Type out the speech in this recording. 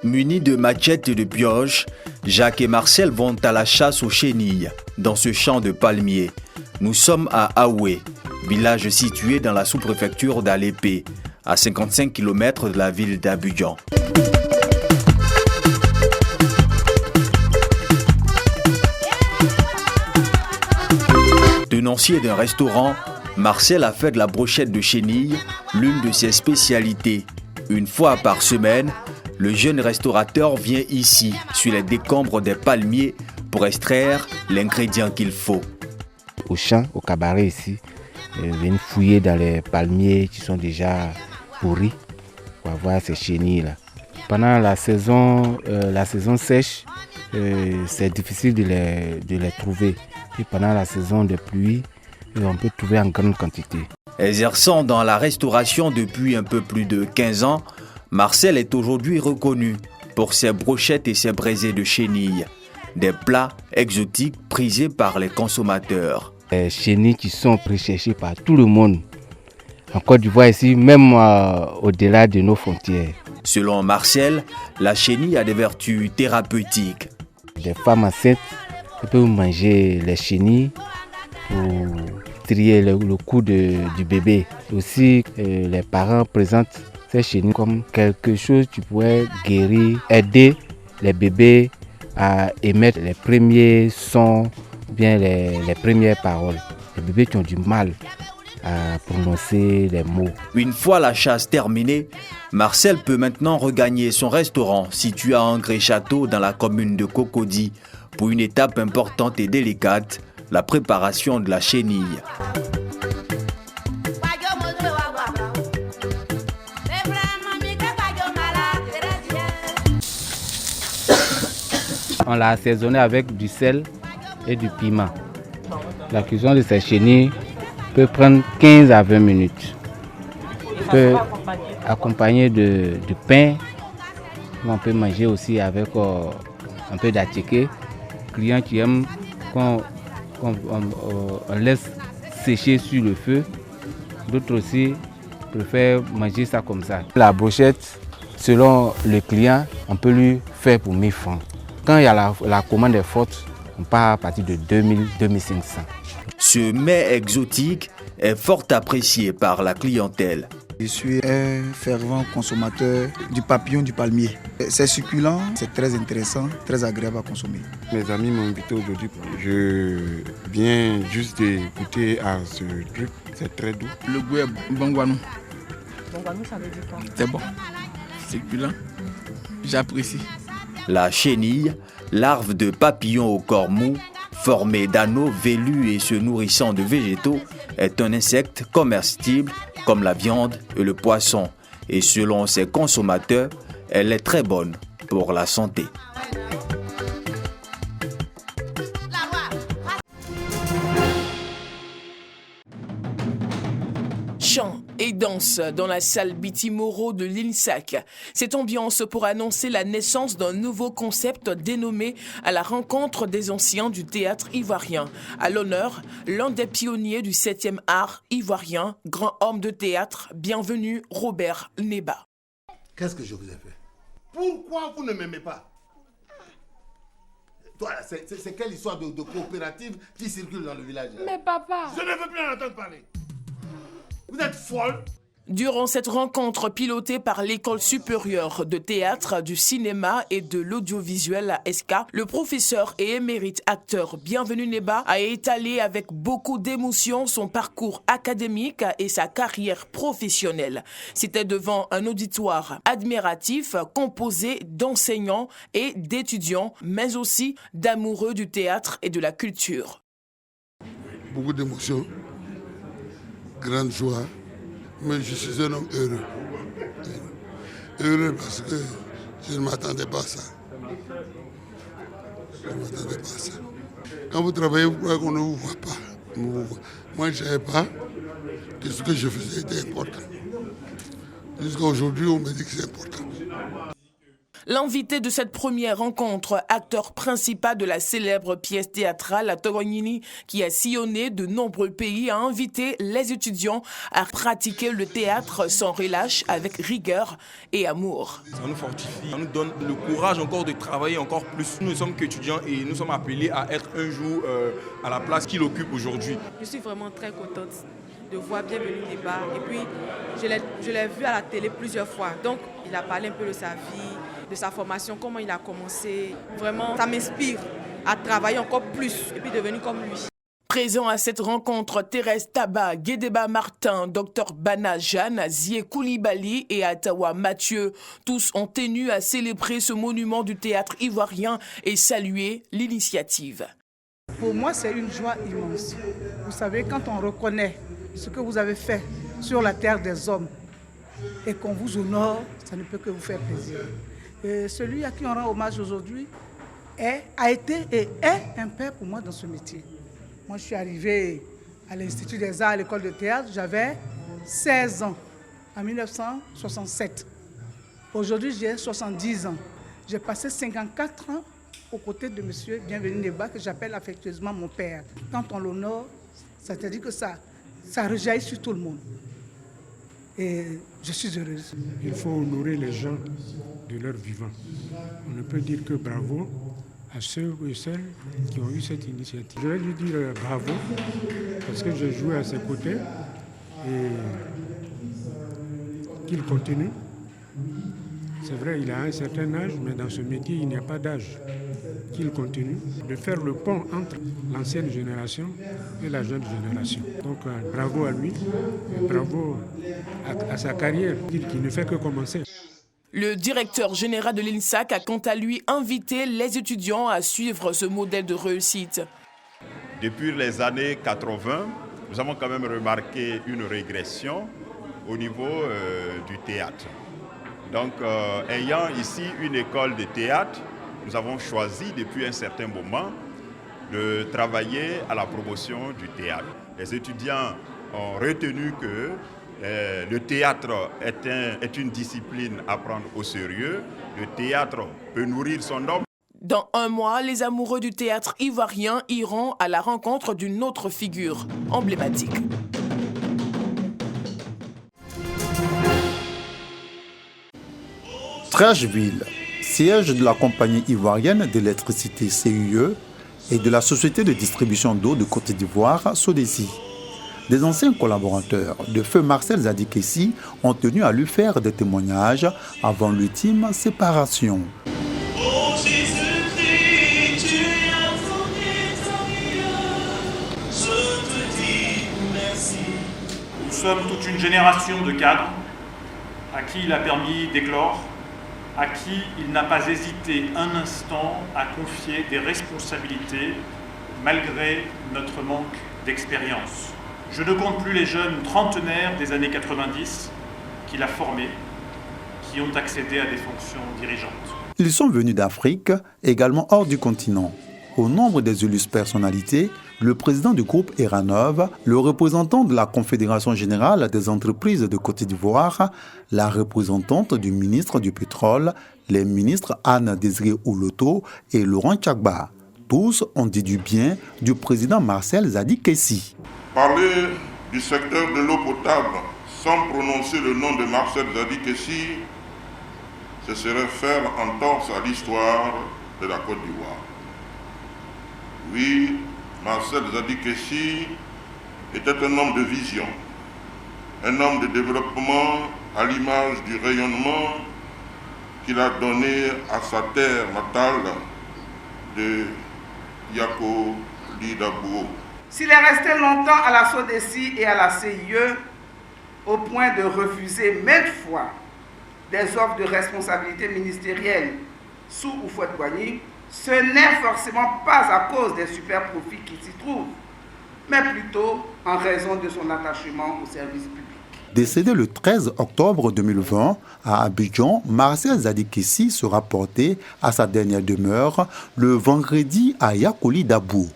Munis de machettes et de pioches, Jacques et Marcel vont à la chasse aux chenilles, dans ce champ de palmiers. Nous sommes à Aoué, village situé dans la sous-préfecture d'Alépé, à 55 km de la ville d'Abidjan. Tenancier d'un restaurant, Marcel a fait de la brochette de chenilles l'une de ses spécialités. Une fois par semaine, le jeune restaurateur vient ici, sur les décombres des palmiers, pour extraire l'ingrédient qu'il faut. Au champ, au cabaret ici, venir fouiller dans les palmiers qui sont déjà pourris pour avoir ces chenilles-là. Pendant la saison sèche, c'est difficile de les trouver. Et pendant la saison de pluie, on peut trouver en grande quantité. Exerçant dans la restauration depuis un peu plus de 15 ans, Marcel est aujourd'hui reconnu pour ses brochettes et ses braisés de chenilles, des plats exotiques prisés par les consommateurs. Les chenilles qui sont recherchées par tout le monde, en Côte d'Ivoire ici, même au-delà de nos frontières. Selon Marcel, la chenille a des vertus thérapeutiques. Les femmes enceintes peuvent manger les chenilles pour trier le cou du bébé. Aussi, les parents présentent ces chenilles comme quelque chose qui pourrait guérir, aider les bébés à émettre les premiers sons, bien les premières paroles. Les bébés qui ont du mal à prononcer les mots. Une fois la chasse terminée, Marcel peut maintenant regagner son restaurant situé à Angré-Château dans la commune de Cocody pour une étape importante et délicate, la préparation de la chenille. On l'a assaisonné avec du sel et du piment. La cuisson de ces chenilles peut prendre 15 à 20 minutes. On peut accompagner de pain. On peut manger aussi avec un peu d'attiqué. Clients qui aiment qu'on laisse sécher sur le feu. D'autres aussi préfèrent manger ça comme ça. La brochette, selon le client, on peut lui faire pour 1000 francs. Quand il y a la commande est forte, on part à partir de 2000-2500. Ce mets exotique est fort apprécié par la clientèle. Je suis un fervent consommateur du papillon du palmier. C'est succulent, c'est très intéressant, très agréable à consommer. Mes amis m'ont invité aujourd'hui. Je viens juste de goûter à ce truc, c'est très doux. Le goût est bongwanou. Bongwanou, ça veut dire quoi? C'est bon, c'est succulent, j'apprécie. La chenille, larve de papillon au corps mou, formée d'anneaux velus et se nourrissant de végétaux, est un insecte comestible comme la viande et le poisson. Et selon ses consommateurs, elle est très bonne pour la santé. Chant et danse dans la salle Biti Moreau de l'INSAC. Cette ambiance pour annoncer la naissance d'un nouveau concept dénommé à la rencontre des anciens du théâtre ivoirien. À l'honneur, l'un des pionniers du 7e art ivoirien, grand homme de théâtre, bienvenue Robert Neba. Qu'est-ce que je vous ai fait? Pourquoi vous ne m'aimez pas? Toi, c'est quelle histoire de coopérative qui circule dans le village? Mais papa! Je ne veux plus en entendre parler. Vous êtes folle? Durant cette rencontre pilotée par l'École supérieure de théâtre, du cinéma et de l'audiovisuel à ESCA, le professeur et émérite acteur Bienvenu Neba a étalé avec beaucoup d'émotion son parcours académique et sa carrière professionnelle. C'était devant un auditoire admiratif composé d'enseignants et d'étudiants, mais aussi d'amoureux du théâtre et de la culture. Beaucoup d'émotions, grande joie. Mais je suis un homme heureux. Heureux parce que je ne m'attendais pas à ça. Je ne m'attendais pas à ça. Quand vous travaillez, vous croyez qu'on ne vous voit pas. Moi, je ne savais pas que ce que je faisais était important. Jusqu'à aujourd'hui, on me dit que c'est important. L'invité de cette première rencontre, acteur principal de la célèbre pièce théâtrale Toronini, qui a sillonné de nombreux pays, a invité les étudiants à pratiquer le théâtre sans relâche, avec rigueur et amour. Ça nous fortifie, ça nous donne le courage encore de travailler encore plus. Nous ne sommes qu'étudiants et nous sommes appelés à être un jour à la place qu'il occupe aujourd'hui. Je suis vraiment très contente de voir Bienvenue Néba. Et puis, je l'ai vu à la télé plusieurs fois. Donc, il a parlé un peu de sa vie, de sa formation, comment il a commencé. Vraiment, ça m'inspire à travailler encore plus et puis devenir comme lui. Présents à cette rencontre, Thérèse Taba, Guédéba Martin, Dr Bana Jeanne, Zie Koulibaly et Atawa Mathieu. Tous ont tenu à célébrer ce monument du théâtre ivoirien et saluer l'initiative. Pour moi, c'est une joie immense. Vous savez, quand on reconnaît ce que vous avez fait sur la terre des hommes et qu'on vous honore, ça ne peut que vous faire plaisir. Et celui à qui on rend hommage aujourd'hui a été et est un père pour moi dans ce métier. Moi, je suis arrivée à l'Institut des Arts, à l'école de théâtre, j'avais 16 ans, en 1967. Aujourd'hui, j'ai 70 ans. J'ai passé 54 ans aux côtés de M. Bienvenu Néba, que j'appelle affectueusement mon père. Quand on l'honore, c'est-à-dire que ça rejaillit sur tout le monde. Et je suis heureuse. Il faut honorer les gens de leur vivant. On ne peut dire que bravo à ceux et celles qui ont eu cette initiative. Je vais lui dire bravo parce que j'ai joué à ses côtés et qu'il continue. C'est vrai, il a un certain âge, mais dans ce métier, il n'y a pas d'âge. Qu'il continue de faire le pont entre l'ancienne génération et la jeune génération. Donc bravo à lui, et bravo à sa carrière, qui ne fait que commencer. Le directeur général de l'INSAC a quant à lui invité les étudiants à suivre ce modèle de réussite. Depuis les années 80, nous avons quand même remarqué une régression au niveau du théâtre. Donc, ayant ici une école de théâtre, nous avons choisi depuis un certain moment de travailler à la promotion du théâtre. Les étudiants ont retenu que le théâtre est une discipline à prendre au sérieux. Le théâtre peut nourrir son homme. Dans un mois, les amoureux du théâtre ivoirien iront à la rencontre d'une autre figure emblématique. Trècheville, siège de la compagnie ivoirienne d'électricité CUE et de la société de distribution d'eau de Côte d'Ivoire, Sodesi. Des anciens collaborateurs de feu Marcel Zadikessi ont tenu à lui faire des témoignages avant l'ultime séparation. Nous sommes toute une génération de cadres à qui il a permis d'éclore, à qui il n'a pas hésité un instant à confier des responsabilités malgré notre manque d'expérience. Je ne compte plus les jeunes trentenaires des années 90 qu'il a formés, qui ont accédé à des fonctions dirigeantes. Ils sont venus d'Afrique, également hors du continent. Au nombre des illustres personnalités, le président du groupe Eranov, le représentant de la Confédération générale des entreprises de Côte d'Ivoire, la représentante du ministre du Pétrole, les ministres Anne Désiré Oloto et Laurent Tchagba. Tous ont dit du bien du président Marcel Zadikessi. Parler du secteur de l'eau potable sans prononcer le nom de Marcel Zadikessi, ce serait faire entorse à l'histoire de la Côte d'Ivoire. Oui, Marcel Zadikessi était un homme de vision, un homme de développement à l'image du rayonnement qu'il a donné à sa terre natale de Yakolidabou. S'il est resté longtemps à la Sodesi et à la CIE, au point de refuser maintes fois des offres de responsabilité ministérielle sous Houphouët-Boigny, ce n'est forcément pas à cause des super profits qui s'y trouvent, mais plutôt en raison de son attachement au service public. Décédé le 13 octobre 2020 à Abidjan, Marcel Zadikessi sera porté à sa dernière demeure le vendredi à Yakolidabou.